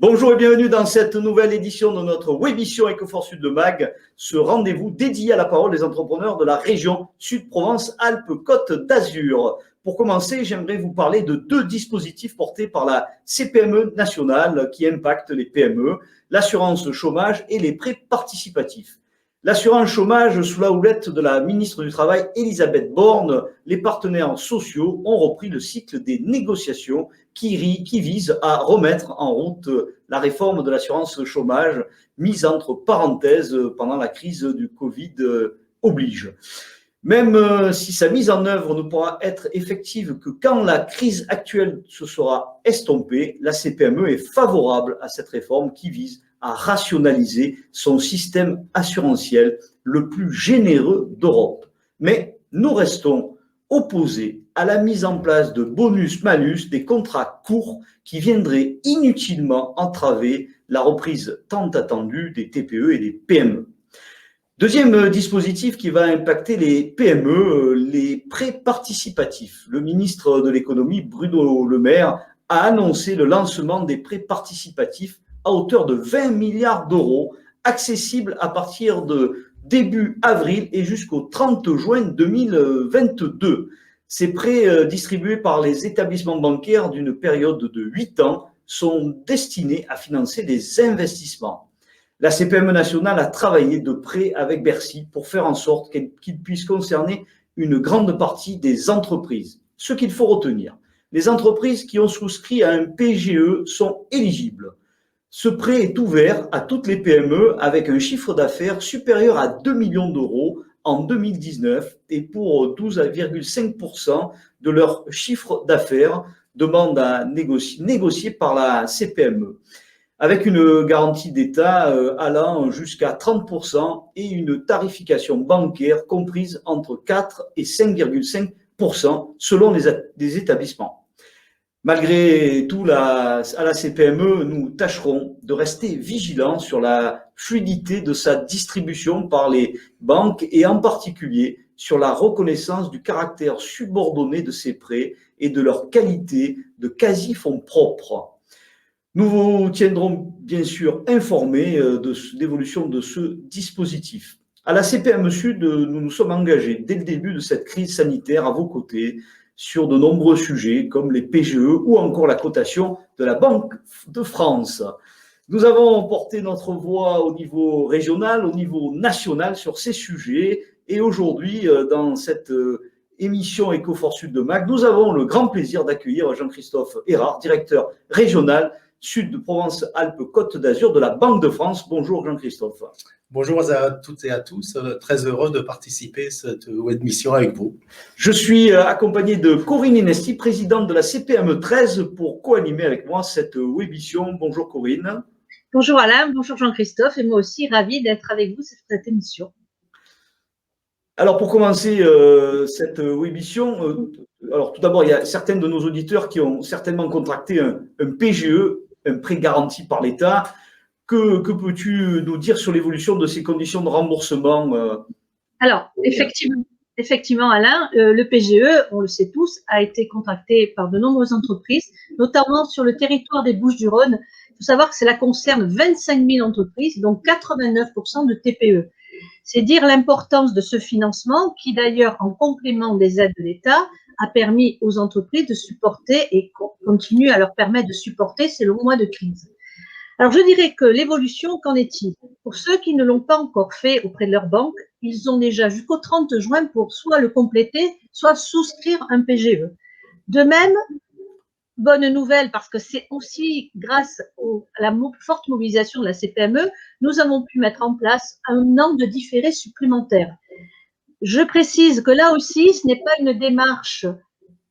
Bonjour et bienvenue dans cette nouvelle édition de notre Webition Ecoforce Sud de MAG, ce rendez-vous dédié à la parole des entrepreneurs de la région Sud-Provence-Alpes-Côte d'Azur. Pour commencer, j'aimerais vous parler de deux dispositifs portés par la CPME nationale qui impactent les PME, l'assurance chômage et les prêts participatifs. L'assurance chômage, sous la houlette de la ministre du Travail Elisabeth Borne, les partenaires sociaux ont repris le cycle des négociations qui vise à remettre en route la réforme de l'assurance chômage mise entre parenthèses pendant la crise du Covid oblige. Même si sa mise en œuvre ne pourra être effective que quand la crise actuelle se sera estompée, la CPME est favorable à cette réforme qui vise à rationaliser son système assurantiel le plus généreux d'Europe. Mais nous restons opposés à la mise en place de bonus-malus, des contrats courts qui viendraient inutilement entraver la reprise tant attendue des TPE et des PME. Deuxième dispositif qui va impacter les PME, les prêts participatifs. Le ministre de l'économie, Bruno Le Maire, a annoncé le lancement des prêts participatifs à hauteur de 20 milliards d'euros, accessibles à partir de début avril et jusqu'au 30 juin 2022. Ces prêts distribués par les établissements bancaires d'une période de 8 ans sont destinés à financer des investissements. La CPME nationale a travaillé de près avec Bercy pour faire en sorte qu'il puisse concerner une grande partie des entreprises. Ce qu'il faut retenir, les entreprises qui ont souscrit à un PGE sont éligibles. Ce prêt est ouvert à toutes les PME avec un chiffre d'affaires supérieur à 2 millions d'euros en 2019 et pour 12,5% de leur chiffre d'affaires demande à négocier par la CPME, avec une garantie d'État allant jusqu'à 30% et une tarification bancaire comprise entre 4 et 5,5% selon les établissements. Malgré tout, à la CPME, nous tâcherons de rester vigilants sur la fluidité de sa distribution par les banques et en particulier sur la reconnaissance du caractère subordonné de ces prêts et de leur qualité de quasi-fonds propres. Nous vous tiendrons bien sûr informés de l'évolution de ce dispositif. À la CPME Sud, nous nous sommes engagés dès le début de cette crise sanitaire à vos côtés sur de nombreux sujets comme les PGE ou encore la cotation de la Banque de France. Nous avons porté notre voix au niveau régional, au niveau national sur ces sujets et aujourd'hui, dans cette émission Ecoforce Sud de MAG, nous avons le grand plaisir d'accueillir Jean-Christophe Erard, directeur régional Sud de Provence-Alpes-Côte d'Azur de la Banque de France. Bonjour Jean-Christophe. Bonjour à toutes et à tous, très heureux de participer à cette émission avec vous. Je suis accompagné de Corinne Inesti, présidente de la CPME 13, pour co-animer avec moi cette webition. Bonjour Corinne. Bonjour Alain, bonjour Jean-Christophe, et moi aussi ravie d'être avec vous sur cette émission. Alors pour commencer cette webition, alors tout d'abord il y a certains de nos auditeurs qui ont certainement contracté un PGE, un prêt garanti par l'État. Que peux-tu nous dire sur l'évolution de ces conditions de remboursement Alors, effectivement, Alain, le PGE, on le sait tous, a été contracté par de nombreuses entreprises, notamment sur le territoire des Bouches-du-Rhône. Il faut savoir que cela concerne 25 000 entreprises, donc 89% de TPE. C'est dire l'importance de ce financement qui, d'ailleurs, en complément des aides de l'État, a permis aux entreprises de supporter et continue à leur permettre de supporter ces longs mois de crise. Alors, je dirais que l'évolution, qu'en est-il? Pour ceux qui ne l'ont pas encore fait auprès de leur banque, ils ont déjà jusqu'au 30 juin pour soit le compléter, soit souscrire un PGE. De même, bonne nouvelle, parce que c'est aussi grâce à la forte mobilisation de la CPME, nous avons pu mettre en place un an de différé supplémentaire. Je précise que là aussi, ce n'est pas une démarche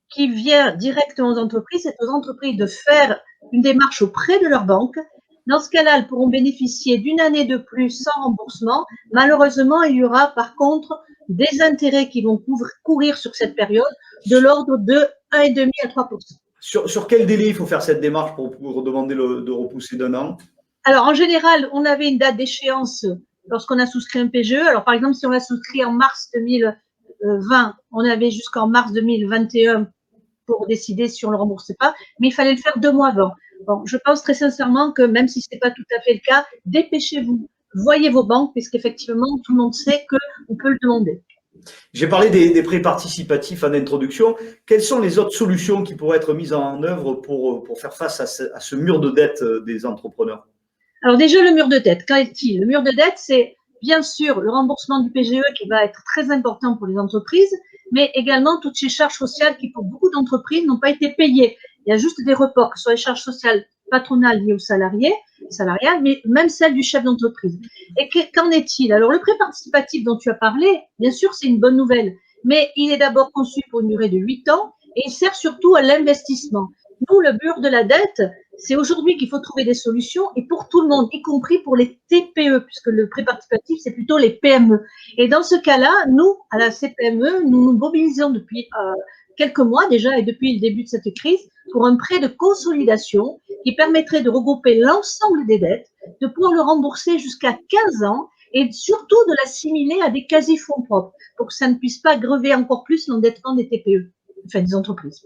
qui vient directement aux entreprises, c'est aux entreprises de faire une démarche auprès de leur banque. Dans ce cas-là, elles pourront bénéficier d'une année de plus sans remboursement. Malheureusement, il y aura par contre des intérêts qui vont courir sur cette période de l'ordre de 1,5 à 3%. Sur quel délai il faut faire cette démarche pour demander de repousser d'un an? Alors, en général, on avait une date d'échéance lorsqu'on a souscrit un PGE. Alors, par exemple, si on l'a souscrit en mars 2020, on avait jusqu'en mars 2021 pour décider si on ne le remboursait pas, mais il fallait le faire 2 mois avant. Bon, je pense très sincèrement que même si ce n'est pas tout à fait le cas, dépêchez-vous, voyez vos banques, puisqu'effectivement, tout le monde sait qu'on peut le demander. J'ai parlé des prêts participatifs en introduction. Quelles sont les autres solutions qui pourraient être mises en œuvre pour faire face à ce mur de dette des entrepreneurs? Alors déjà, le mur de dette, qu'en est-il? Le mur de dette, c'est bien sûr le remboursement du PGE qui va être très important pour les entreprises, mais également toutes ces charges sociales qui, pour beaucoup d'entreprises, n'ont pas été payées. Il y a juste des reports, que ce soit les charges sociales patronales liées aux salariales, mais même celles du chef d'entreprise. Et qu'en est-il? Alors, le prêt participatif dont tu as parlé, bien sûr, c'est une bonne nouvelle, mais il est d'abord conçu pour une durée de 8 ans et il sert surtout à l'investissement. Nous, le mur de la dette, c'est aujourd'hui qu'il faut trouver des solutions et pour tout le monde, y compris pour les TPE, puisque le prêt participatif, c'est plutôt les PME. Et dans ce cas-là, nous, à la CPME, nous nous mobilisons depuis quelques mois déjà et depuis le début de cette crise pour un prêt de consolidation qui permettrait de regrouper l'ensemble des dettes, de pouvoir le rembourser jusqu'à 15 ans et surtout de l'assimiler à des quasi-fonds propres pour que ça ne puisse pas grever encore plus l'endettement des TPE, enfin des entreprises.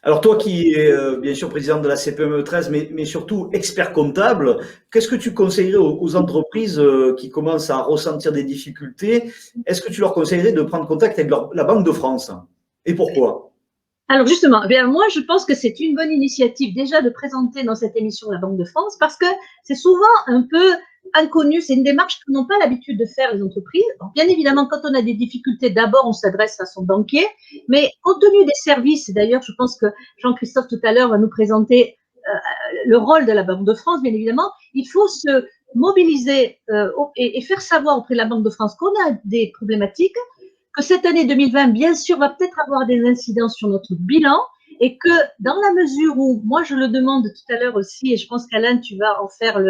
Alors toi qui es bien sûr président de la CPME 13, mais surtout expert comptable, qu'est-ce que tu conseillerais aux entreprises qui commencent à ressentir des difficultés? Est-ce que tu leur conseillerais de prendre contact avec la Banque de France? Et pourquoi? Alors justement, eh bien moi je pense que c'est une bonne initiative déjà de présenter dans cette émission la Banque de France parce que c'est souvent un peu inconnu, c'est une démarche que n'ont pas l'habitude de faire les entreprises. Alors, bien évidemment, quand on a des difficultés, d'abord on s'adresse à son banquier, mais compte tenu des services, et d'ailleurs je pense que Jean-Christophe tout à l'heure va nous présenter le rôle de la Banque de France, bien évidemment, il faut se mobiliser et faire savoir auprès de la Banque de France qu'on a des problématiques, que cette année 2020, bien sûr, va peut-être avoir des incidences sur notre bilan et que dans la mesure où, moi je le demande tout à l'heure aussi, et je pense qu'Alain, tu vas en faire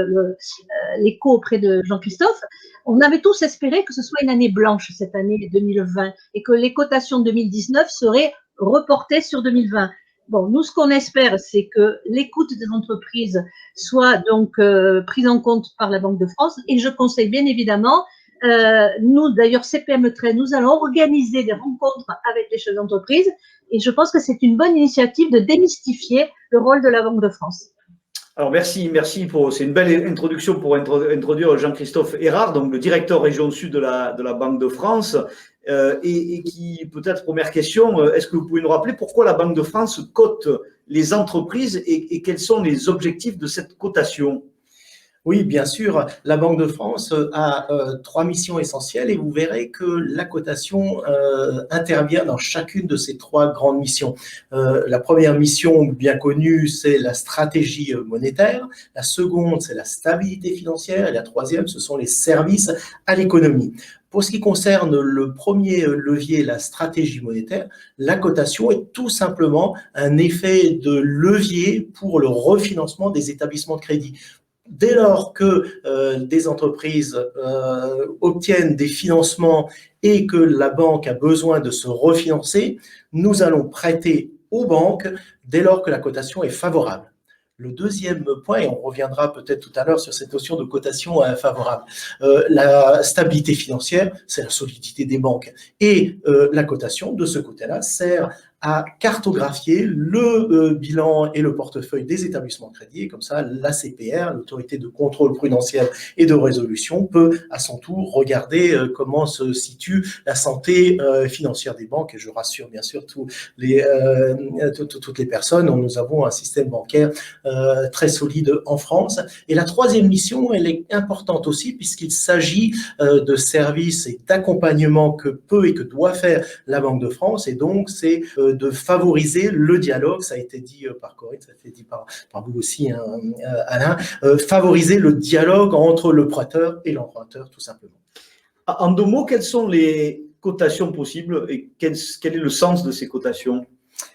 l'écho auprès de Jean-Christophe, on avait tous espéré que ce soit une année blanche, cette année 2020, et que les cotations 2019 seraient reportées sur 2020. Bon, nous, ce qu'on espère, c'est que l'écoute des entreprises soit donc prise en compte par la Banque de France, et je conseille bien évidemment nous, d'ailleurs, CPME 13, nous allons organiser des rencontres avec les chefs d'entreprise et je pense que c'est une bonne initiative de démystifier le rôle de la Banque de France. Alors merci c'est une belle introduction pour introduire Jean-Christophe Erard, donc le directeur région sud de la Banque de France, et qui peut-être première question, est-ce que vous pouvez nous rappeler pourquoi la Banque de France cote les entreprises et quels sont les objectifs de cette cotation? Oui, bien sûr. La Banque de France a 3 missions essentielles et vous verrez que la cotation intervient dans chacune de ces 3 grandes missions. La première mission bien connue, c'est la stratégie monétaire. La seconde, c'est la stabilité financière. Et la troisième, ce sont les services à l'économie. Pour ce qui concerne le premier levier, la stratégie monétaire, la cotation est tout simplement un effet de levier pour le refinancement des établissements de crédit. Dès lors que des entreprises obtiennent des financements et que la banque a besoin de se refinancer, nous allons prêter aux banques dès lors que la cotation est favorable. Le deuxième point, et on reviendra peut-être tout à l'heure sur cette notion de cotation favorable, la stabilité financière, c'est la solidité des banques. Et la cotation, de ce côté-là, sert à cartographier le bilan et le portefeuille des établissements de crédit. Et comme ça, l'ACPR, l'autorité de contrôle prudentiel et de résolution, peut à son tour regarder comment se situe la santé financière des banques. Et je rassure bien sûr toutes les personnes, nous avons un système bancaire très solide en France. Et la troisième mission, elle est importante aussi puisqu'il s'agit de services et d'accompagnement que peut et que doit faire la Banque de France. Et donc, c'est de favoriser le dialogue, ça a été dit par Corinne, ça a été dit par vous aussi, hein, Alain, favoriser le dialogue entre le prêteur et l'emprunteur, tout simplement. En 2 mots, quelles sont les cotations possibles et quel est le sens de ces cotations?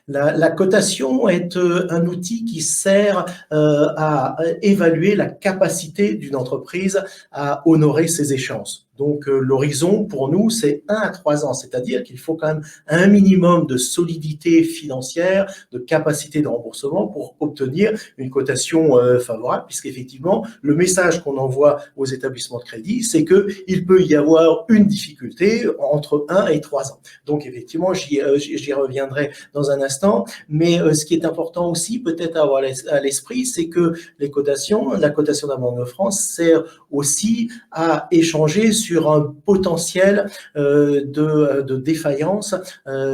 La cotation est un outil qui sert à évaluer la capacité d'une entreprise à honorer ses échéances. Donc, l'horizon, pour nous, c'est 1 à 3 ans, c'est-à-dire qu'il faut quand même un minimum de solidité financière, de capacité de remboursement pour obtenir une cotation favorable, puisqu'effectivement, le message qu'on envoie aux établissements de crédit, c'est qu'il peut y avoir une difficulté entre 1 et 3 ans. Donc, effectivement, j'y reviendrai dans un instant, mais ce qui est important aussi, peut-être à avoir à l'esprit, c'est que la cotation de la Banque de France sert aussi à échanger sur un potentiel de défaillance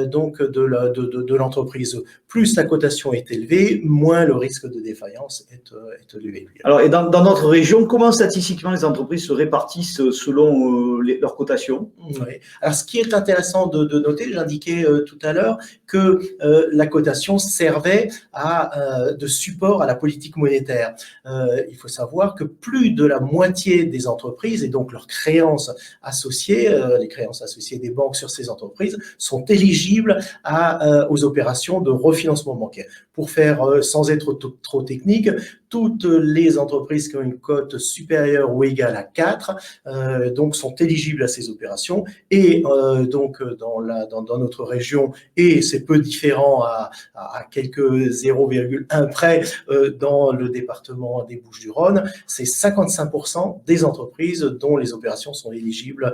donc de l'entreprise. Plus la cotation est élevée, moins le risque de défaillance est élevé. Alors, et dans notre région, comment statistiquement les entreprises se répartissent selon leur cotation? Oui. Alors, ce qui est intéressant de noter, j'indiquais tout à l'heure que la cotation servait de support à la politique monétaire. Il faut savoir que plus de la moitié des entreprises et donc leurs créances associées, les créances associées des banques sur ces entreprises, sont éligibles aux opérations de refinancement bancaire. Pour faire, sans être trop technique, toutes les entreprises qui ont une cote supérieure ou égale à 4 donc sont éligibles à ces opérations et donc dans notre région, et c'est peu différent à quelques 0,1 près dans le département des Bouches-du-Rhône, c'est 55% des entreprises dont les opérations sont éligibles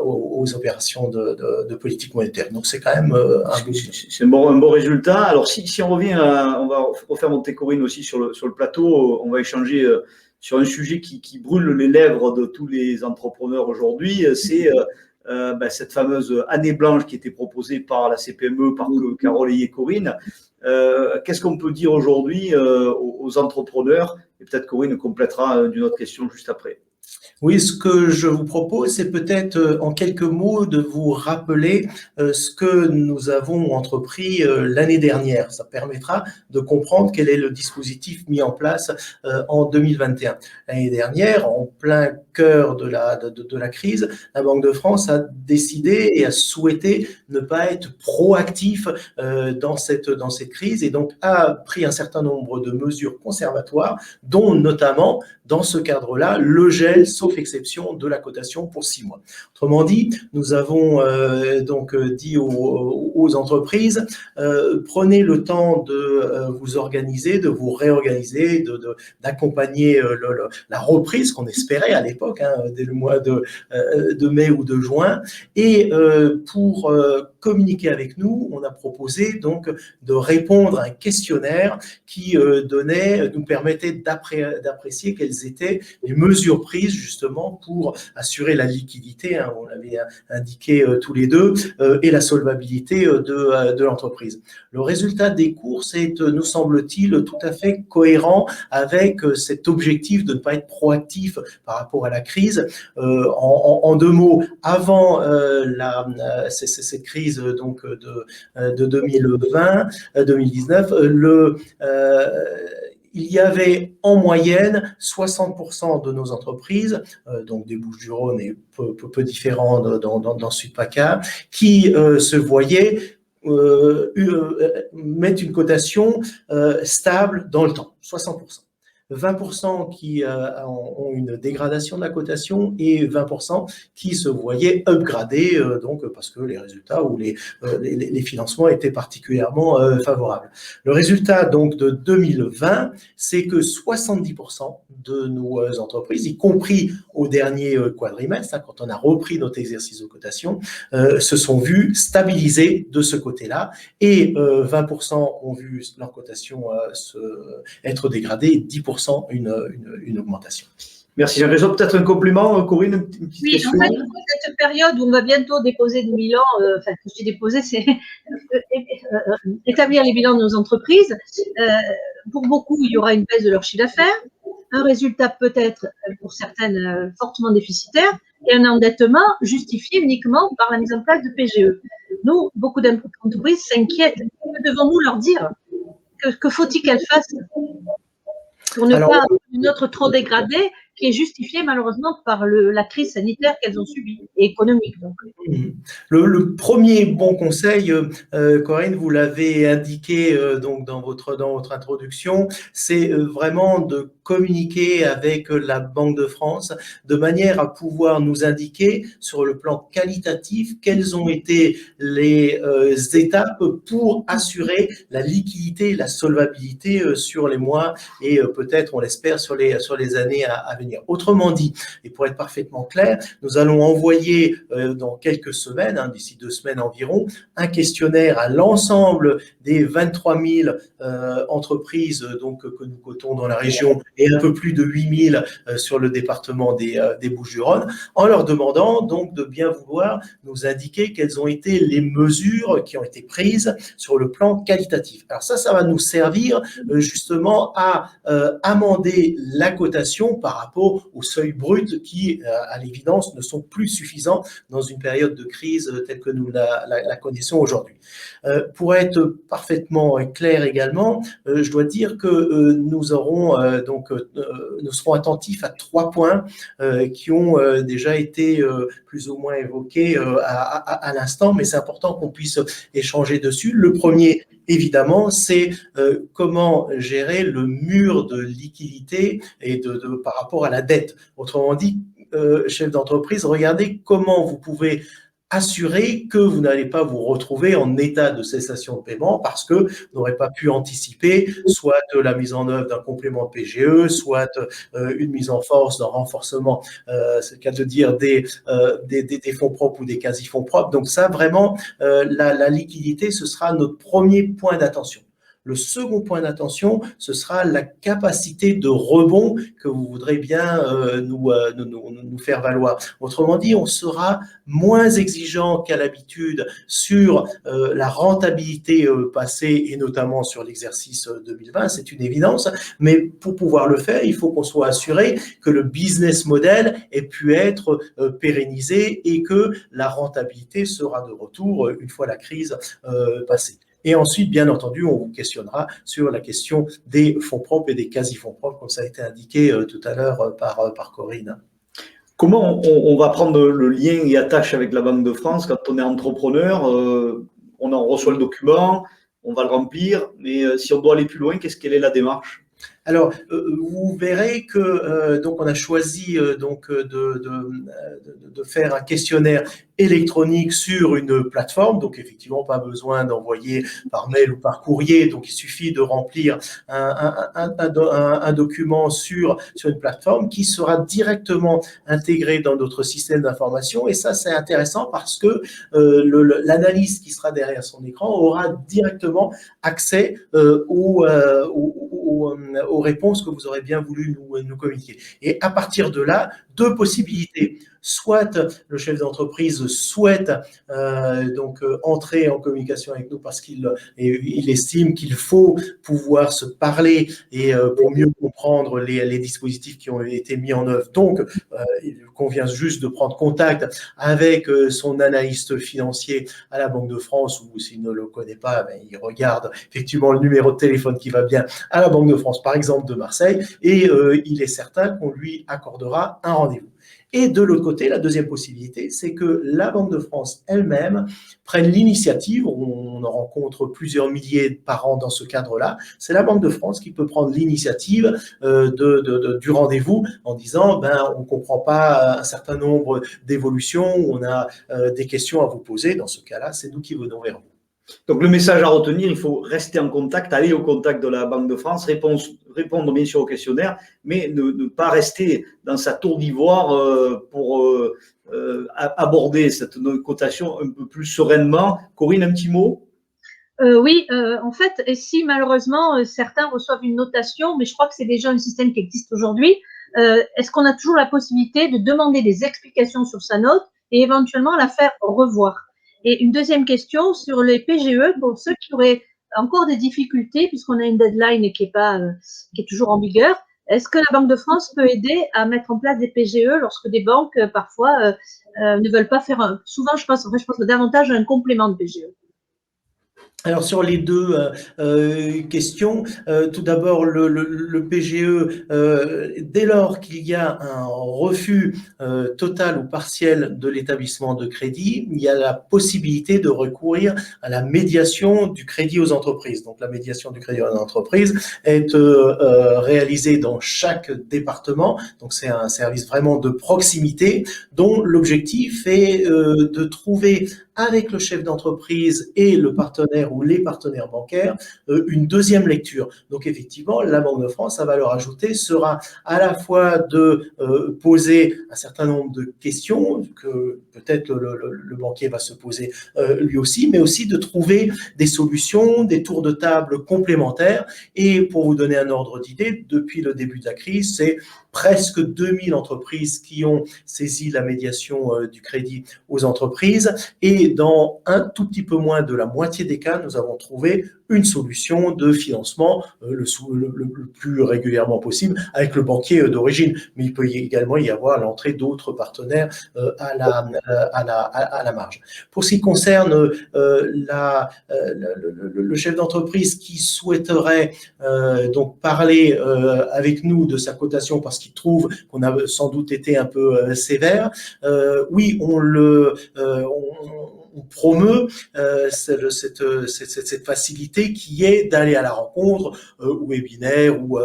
aux opérations de politique monétaire. Donc c'est quand même un bon résultat. Alors si on revient, on va refaire monter Corinne aussi sur le plateau, on va échanger sur un sujet qui brûle les lèvres de tous les entrepreneurs aujourd'hui, c'est cette fameuse année blanche qui était proposée par la CPME, par Carole et Corinne. Qu'est-ce qu'on peut dire aujourd'hui aux entrepreneurs? Et peut-être Corinne complétera d'une autre question juste après. Oui, ce que je vous propose, c'est peut-être en quelques mots de vous rappeler ce que nous avons entrepris l'année dernière. Ça permettra de comprendre quel est le dispositif mis en place en 2021. L'année dernière, en plein cœur de la crise, la Banque de France a décidé et a souhaité ne pas être proactif dans cette crise et donc a pris un certain nombre de mesures conservatoires, dont notamment, dans ce cadre-là, le gel, sauf exception, de la cotation pour 6 mois. Autrement dit, nous avons donc dit aux entreprises, prenez le temps de vous organiser, de vous réorganiser, d'accompagner la reprise qu'on espérait à l'époque, dès le mois de mai ou de juin. Et pour communiquer avec nous, on a proposé donc de répondre à un questionnaire qui nous permettait d'apprécier quelles étaient les mesures prises justement pour assurer la liquidité, on l'avait indiqué tous les deux, et la solvabilité de l'entreprise. Le résultat des courses est, nous semble-t-il, tout à fait cohérent avec cet objectif de ne pas être proactif par rapport à la crise. En 2 mots, avant cette crise donc de 2019, il y avait en moyenne 60% de nos entreprises, donc des Bouches-du-Rhône et peu différents dans Sud-PACA, qui se voyaient mettre une cotation stable dans le temps, 60%. 20% qui ont une dégradation de la cotation et 20% qui se voyaient upgradés, donc parce que les résultats ou les financements étaient particulièrement favorables. Le résultat donc de 2020, c'est que 70% de nos entreprises, y compris au dernier quadrimestre, quand on a repris notre exercice de cotation, se sont vues stabilisées de ce côté-là et 20% ont vu leur cotation être dégradée et 10% une augmentation. Merci. J'ai raison, peut-être un complément, Corinne, une petite question. En fait, cette période où on va bientôt déposer des bilans, je dis déposer, c'est établir les bilans de nos entreprises. Pour beaucoup, il y aura une baisse de leur chiffre d'affaires, un résultat peut-être pour certaines fortement déficitaire et un endettement justifié uniquement par la mise en place de PGE. Nous, beaucoup d'entreprises s'inquiètent. Que devons-nous leur dire? Que faut-il qu'elles fassent pour ne pas avoir une autre trop dégradée qui est justifiée malheureusement par la crise sanitaire qu'elles ont subie et économique. Donc. Le premier bon conseil, Corinne, vous l'avez indiqué donc dans votre introduction, c'est vraiment de communiquer avec la Banque de France de manière à pouvoir nous indiquer sur le plan qualitatif quelles ont été les étapes pour assurer la liquidité et la solvabilité sur les mois et peut-être, on l'espère, sur les années à venir. Autrement dit, et pour être parfaitement clair, nous allons envoyer dans quelques semaines, d'ici 2 semaines environ, un questionnaire à l'ensemble des 23 000 entreprises donc, que nous cotons dans la région et un peu plus de 8 000 sur le département des Bouches-du-Rhône, en leur demandant donc de bien vouloir nous indiquer quelles ont été les mesures qui ont été prises sur le plan qualitatif. Alors ça va nous servir justement à amender la cotation par rapport aux seuils bruts qui, à l'évidence, ne sont plus suffisants dans une période de crise telle que nous la connaissons aujourd'hui. Pour être parfaitement clair également, je dois dire que nous aurons nous serons attentifs à 3 points qui ont déjà été plus ou moins évoqués à l'instant, mais c'est important qu'on puisse échanger dessus. Le premier, évidemment, c'est comment gérer le mur de liquidité et par rapport à la dette. Autrement dit, chef d'entreprise, regardez comment vous pouvez assurer que vous n'allez pas vous retrouver en état de cessation de paiement parce que vous n'aurez pas pu anticiper soit la mise en œuvre d'un complément de PGE, soit une mise en force d'un renforcement, c'est le cas de dire, des fonds propres ou des quasi-fonds propres. Donc ça, vraiment, la liquidité, ce sera notre premier point d'attention. Le second point d'attention, ce sera la capacité de rebond que vous voudrez bien nous faire valoir. Autrement dit, on sera moins exigeant qu'à l'habitude sur la rentabilité passée et notamment sur l'exercice 2020, c'est une évidence. Mais pour pouvoir le faire, il faut qu'on soit assuré que le business model ait pu être pérennisé et que la rentabilité sera de retour une fois la crise passée. Et ensuite, bien entendu, on vous questionnera sur la question des fonds propres et des quasi-fonds propres, comme ça a été indiqué tout à l'heure par Corinne. Comment on va prendre le lien et attache avec la Banque de France quand on est entrepreneur? On en reçoit le document, on va le remplir, mais si on doit aller plus loin, quelle est la démarche? Alors, vous verrez que donc on a choisi donc de faire un questionnaire électronique sur une plateforme, donc effectivement pas besoin d'envoyer par mail ou par courrier, donc il suffit de remplir un document sur une plateforme qui sera directement intégré dans notre système d'information, et ça c'est intéressant parce que l'analyste qui sera derrière son écran aura directement accès aux réponses que vous aurez bien voulu nous communiquer. Et à partir de là, 2 possibilités. Soit le chef d'entreprise souhaite entrer en communication avec nous parce qu'il estime qu'il faut pouvoir se parler et pour mieux comprendre les dispositifs qui ont été mis en œuvre. Donc, il convient juste de prendre contact avec son analyste financier à la Banque de France, ou s'il ne le connaît pas, il regarde effectivement le numéro de téléphone qui va bien à la Banque de France, par exemple de Marseille, et il est certain qu'on lui accordera un rendez-vous. Et de l'autre côté, la deuxième possibilité, c'est que la Banque de France elle-même prenne l'initiative, on en rencontre plusieurs milliers par an dans ce cadre-là, c'est la Banque de France qui peut prendre l'initiative du rendez-vous en disant on ne comprend pas un certain nombre d'évolutions, on a des questions à vous poser. Dans ce cas-là, c'est nous qui venons vers vous. Donc le message à retenir, il faut rester en contact, aller au contact de la Banque de France, répondre bien sûr au questionnaire, mais ne pas rester dans sa tour d'ivoire pour aborder cette cotation un peu plus sereinement. Corinne, un petit mot? Oui, en fait, et si malheureusement certains reçoivent une notation, mais je crois que c'est déjà un système qui existe aujourd'hui, est-ce qu'on a toujours la possibilité de demander des explications sur sa note et éventuellement la faire revoir? Et une deuxième question sur les PGE, pour ceux qui auraient encore des difficultés, puisqu'on a une deadline qui est toujours en vigueur, est-ce que la Banque de France peut aider à mettre en place des PGE lorsque des banques, parfois, ne veulent pas faire souvent, je pense davantage à un complément de PGE? Alors sur les deux questions, tout d'abord le PGE, dès lors qu'il y a un refus total ou partiel de l'établissement de crédit, il y a la possibilité de recourir à la médiation du crédit aux entreprises. Donc la médiation du crédit aux entreprises est réalisée dans chaque département. Donc c'est un service vraiment de proximité dont l'objectif est de trouver avec le chef d'entreprise et le partenaire ou les partenaires bancaires une deuxième lecture. Donc effectivement, la Banque de France, sa valeur ajoutée sera à la fois de poser un certain nombre de questions que peut-être le banquier va se poser lui aussi, mais aussi de trouver des solutions, des tours de table complémentaires. Et pour vous donner un ordre d'idée, depuis le début de la crise, c'est presque 2000 entreprises qui ont saisi la médiation du crédit aux entreprises et dans un tout petit peu moins de la moitié des cas, nous avons trouvé une solution de financement le plus régulièrement possible avec le banquier d'origine. Mais il peut également y avoir l'entrée d'autres partenaires à la marge. Pour ce qui concerne le chef d'entreprise qui souhaiterait donc parler avec nous de sa cotation parce qu'il trouve qu'on a sans doute été un peu sévère, oui, on promeut cette facilité qui est d'aller à la rencontre, ou webinaire ou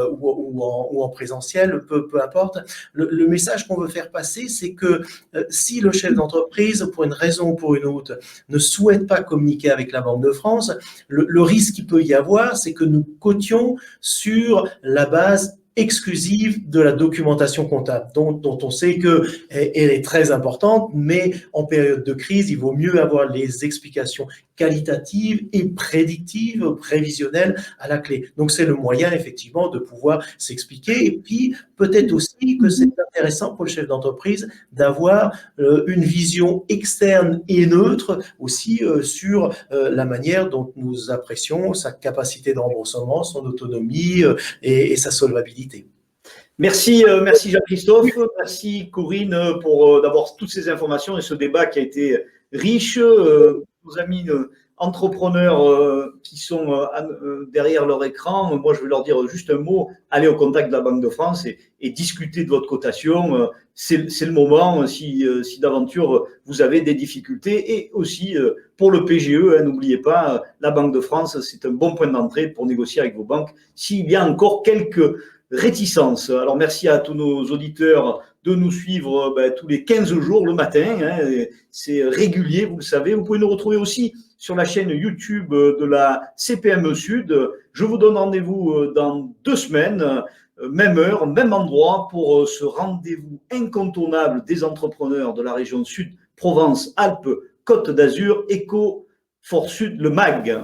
en présentiel, peu importe. Le message qu'on veut faire passer, c'est que si le chef d'entreprise, pour une raison ou pour une autre, ne souhaite pas communiquer avec la Banque de France, le risque qu'il peut y avoir, c'est que nous cotions sur la base exclusive de la documentation comptable, dont on sait qu'elle est très importante, mais en période de crise, il vaut mieux avoir les explications qualitatives et prédictives, prévisionnelles à la clé. Donc, c'est le moyen, effectivement, de pouvoir s'expliquer. Et puis, peut-être aussi que c'est intéressant pour le chef d'entreprise d'avoir une vision externe et neutre aussi sur la manière dont nous apprécions sa capacité de remboursement, son autonomie et sa solvabilité. Merci, merci Jean-Christophe, merci Corinne pour d'avoir toutes ces informations et ce débat qui a été riche. Nos amis entrepreneurs qui sont derrière leur écran, moi je vais leur dire juste un mot, allez au contact de la Banque de France et discutez de votre cotation. C'est le moment si d'aventure vous avez des difficultés. Et aussi pour le PGE, n'oubliez pas, la Banque de France, c'est un bon point d'entrée pour négocier avec vos banques s'il y a encore quelques réticence. Alors, merci à tous nos auditeurs de nous suivre tous les 15 jours le matin. C'est régulier, vous le savez. Vous pouvez nous retrouver aussi sur la chaîne YouTube de la CPME Sud. Je vous donne rendez-vous dans 2 semaines, même heure, même endroit, pour ce rendez-vous incontournable des entrepreneurs de la région Sud, Provence, Alpes, Côte d'Azur, Eco for Sud, le MAG.